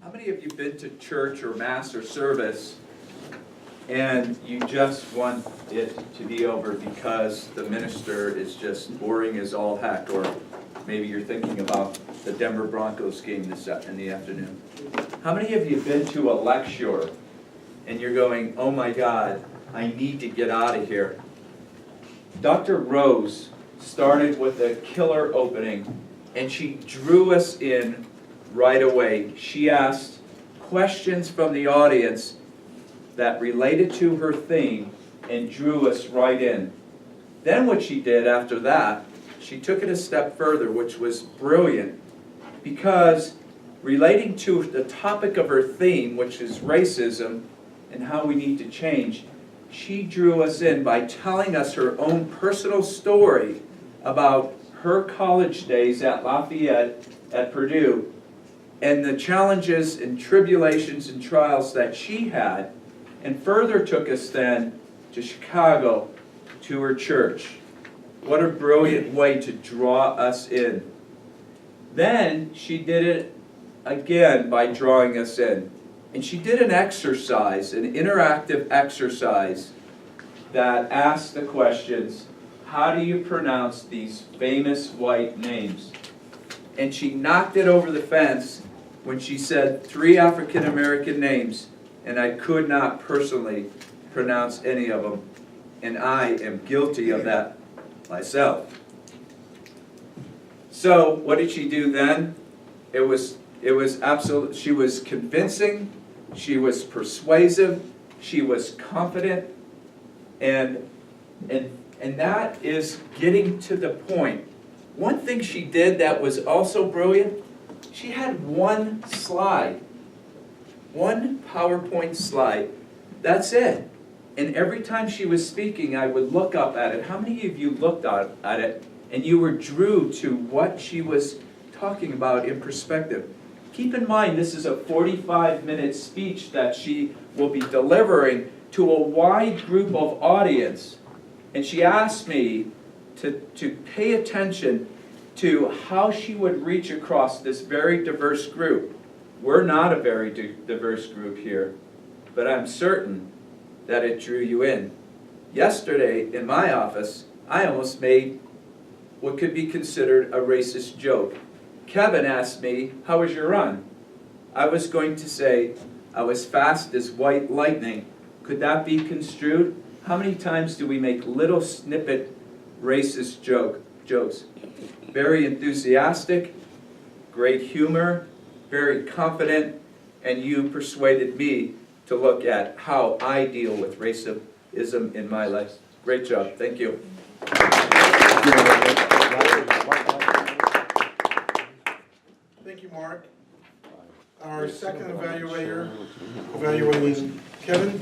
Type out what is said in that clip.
How many of you been to church or mass or service and you just want it to be over because the minister is just boring as all heck, or maybe you're thinking about the Denver Broncos game in the afternoon? How many of you have been to a lecture and you're going, oh my God, I need to get out of here? Dr. Rose started with a killer opening and she drew us in right away. She asked questions from the audience that related to her theme and drew us right in. Then what she did after that, she took it a step further, which was brilliant, because relating to the topic of her theme, which is racism and how we need to change, she drew us in by telling us her own personal story about her college days at Lafayette, at Purdue, and the challenges and tribulations and trials that she had, and further took us then to Chicago, to her church. What a brilliant way to draw us in. Then she did it again by drawing us in. And she did an exercise, an interactive exercise that asked the questions, how do you pronounce these famous white names? And she knocked it over the fence when she said 3 African American names, and I could not personally pronounce any of them, and I am guilty of that myself. So what did she do then? It was absolute. She was convincing, she was persuasive, she was confident, and that is getting to the point. One thing she did that was also brilliant, she had one slide, one PowerPoint slide. That's it. And every time she was speaking, I would look up at it. How many of you looked at it and you were drew to what she was talking about in perspective? Keep in mind, this is a 45-minute speech that she will be delivering to a wide group of audience. And she asked me to pay attention to how she would reach across this very diverse group. We're not a very diverse group here, but I'm certain that it drew you in. Yesterday, in my office, I almost made what could be considered a racist joke. Kevin asked me, how was your run? I was going to say, I was fast as white lightning. Could that be construed? How many times do we make little snippet racist jokes? Very enthusiastic, great humor, very confident, and you persuaded me to look at how I deal with racism in my life. Great job. Thank you. Thank you, Mark. Our second evaluator, evaluating Kevin.